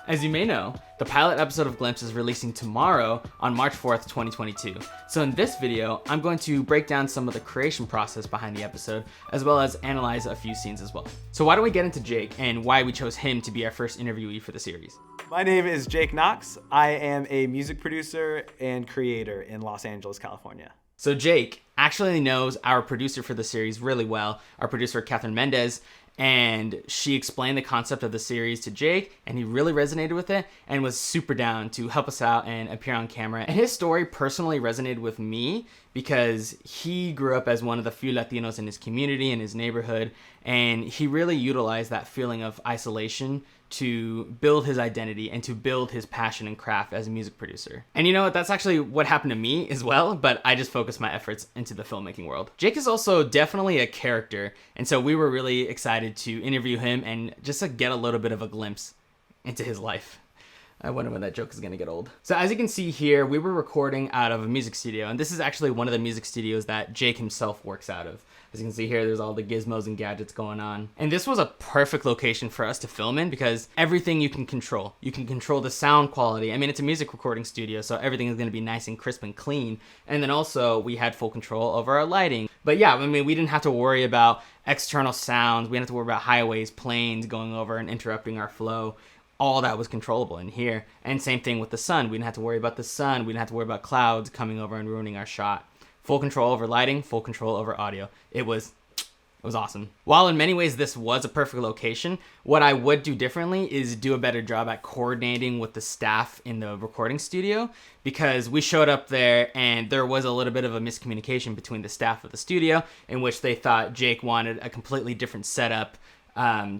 As you may know, the pilot episode of Glimpse is releasing tomorrow on March 4th, 2022. So in this video, I'm going to break down some of the creation process behind the episode, as well as analyze a few scenes as well. So why don't we get into Jake and why we chose him to be our first interviewee for the series. My name is Jake Knox. I am a music producer and creator in Los Angeles, California. So Jake actually knows our producer for the series really well, our producer Catherine Mendez, and she explained the concept of the series to Jake, and he really resonated with it and was super down to help us out and appear on camera. And his story personally resonated with me because he grew up as one of the few Latinos in his community, in his neighborhood, and he really utilized that feeling of isolation to build his identity and to build his passion and craft as a music producer. And you know what, that's actually what happened to me as well, but I just focused my efforts into the filmmaking world. Jake is also definitely a character, and so we were really excited to interview him and just to get a little bit of a glimpse into his life. I wonder when that joke is gonna get old. So as you can see here, we were recording out of a music studio, and this is actually one of the music studios that Jake himself works out of. As you can see here, there's all the gizmos and gadgets going on. And this was a perfect location for us to film in because everything you can control. You can control the sound quality. I mean, it's a music recording studio, so everything is gonna be nice and crisp and clean. And then also, we had full control over our lighting. But yeah, I mean, we didn't have to worry about external sounds. We didn't have to worry about highways, planes going over and interrupting our flow. All that was controllable in here. And same thing with the sun. We didn't have to worry about the sun. We didn't have to worry about clouds coming over and ruining our shot. Full control over lighting, full control over audio. It was awesome. While in many ways this was a perfect location, what I would do differently is do a better job at coordinating with the staff in the recording studio, because we showed up there and there was a little bit of a miscommunication between the staff of the studio in which they thought Jake wanted a completely different setup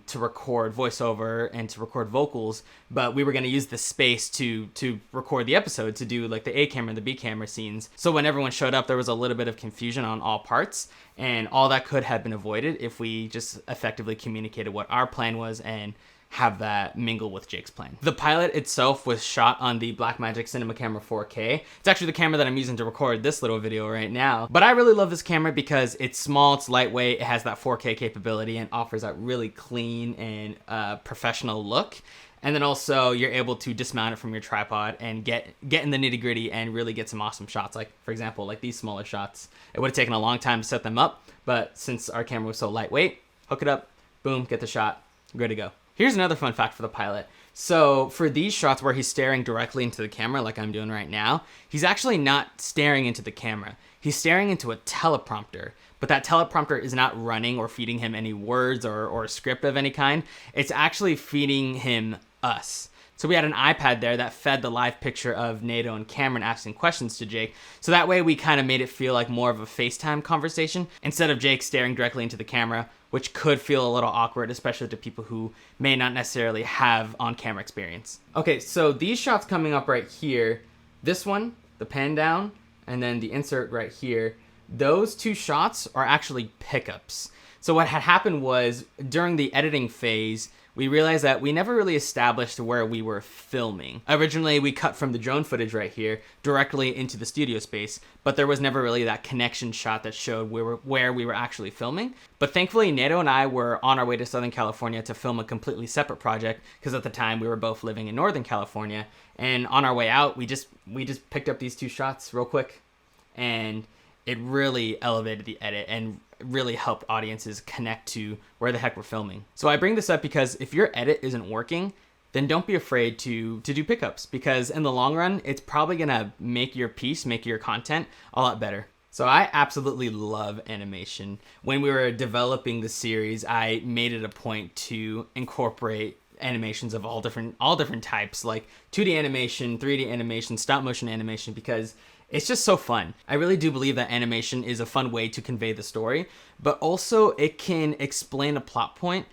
to record voiceover and to record vocals, but we were going to use the space to record the episode, to do like the A camera and the B camera scenes. So when everyone showed up, there was a little bit of confusion on all parts, and all that could have been avoided if we just effectively communicated what our plan was and have that mingle with Jake's plan. The pilot itself was shot on the Blackmagic Cinema Camera 4K. It's actually the camera that I'm using to record this little video right now. But I really love this camera because it's small, it's lightweight, it has that 4K capability and offers that really clean and professional look. And then also you're able to dismount it from your tripod and get in the nitty gritty and really get some awesome shots. Like for example, like these smaller shots. It would have taken a long time to set them up, but since our camera was so lightweight, hook it up, boom, get the shot, good to go. Here's another fun fact for the pilot. So for these shots where he's staring directly into the camera like I'm doing right now, he's actually not staring into the camera. He's staring into a teleprompter, but that teleprompter is not running or feeding him any words or a script of any kind. It's actually feeding him us. So we had an iPad there that fed the live picture of Nato and Cameron asking questions to Jake. So that way we kind of made it feel like more of a FaceTime conversation instead of Jake staring directly into the camera, which could feel a little awkward, especially to people who may not necessarily have on-camera experience. Okay, so these shots coming up right here, this one, the pan down, and then the insert right here, those two shots are actually pickups. So what had happened was during the editing phase, we realized that we never really established where we were filming. Originally, we cut from the drone footage right here directly into the studio space, but there was never really that connection shot that showed where we were actually filming. But thankfully, Nato and I were on our way to Southern California to film a completely separate project, because at the time we were both living in Northern California. And on our way out, we just picked up these two shots real quick, and it really elevated the edit and really helped audiences connect to where the heck we're filming. So I bring this up because if your edit isn't working, then don't be afraid to do pickups, because in the long run, it's probably gonna make your piece, make your content a lot better. So I absolutely love animation. When we were developing the series, I made it a point to incorporate animations of all different types, like 2D animation, 3D animation, stop motion animation, because it's just so fun. I really do believe that animation is a fun way to convey the story, but also it can explain a plot point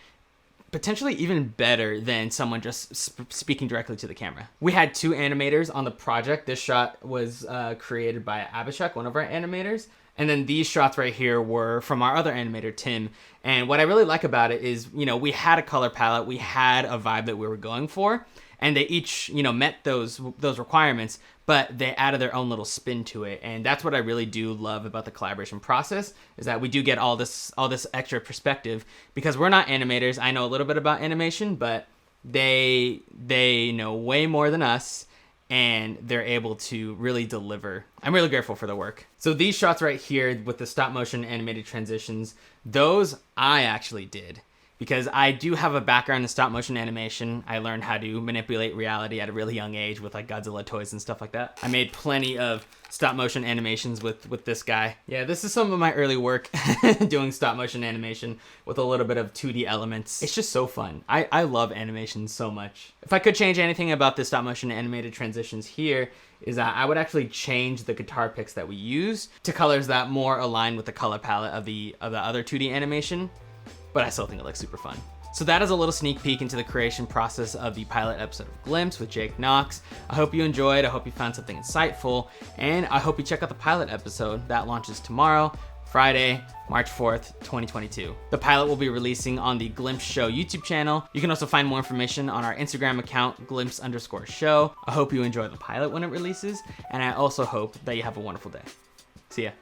potentially even better than someone just speaking directly to the camera. We had two animators on the project. This shot was created by Abhishek, one of our animators. And then these shots right here were from our other animator, Tim. And what I really like about it is, we had a color palette, we had a vibe that we were going for, and they each, met those requirements, but they added their own little spin to it. And that's what I really do love about the collaboration process, is that we do get all this extra perspective, because we're not animators. I know a little bit about animation, but they know way more than us, and they're able to really deliver. I'm really grateful for the work. So these shots right here with the stop motion animated transitions, those I actually did. Because I do have a background in stop motion animation. I learned how to manipulate reality at a really young age with like Godzilla toys and stuff like that. I made plenty of stop motion animations with this guy. Yeah, this is some of my early work doing stop motion animation with a little bit of 2D elements. It's just so fun. I love animation so much. If I could change anything about the stop motion animated transitions here, is that I would actually change the guitar picks that we use to colors that more align with the color palette of the other 2D animation. But I still think it looks super fun. So that is a little sneak peek into the creation process of the pilot episode of Glimpse with Jake Knox. I hope you enjoyed. I hope you found something insightful. And I hope you check out the pilot episode that launches tomorrow, Friday, March 4th, 2022. The pilot will be releasing on the Glimpse Show YouTube channel. You can also find more information on our Instagram account, glimpse_show. I hope you enjoy the pilot when it releases. And I also hope that you have a wonderful day. See ya.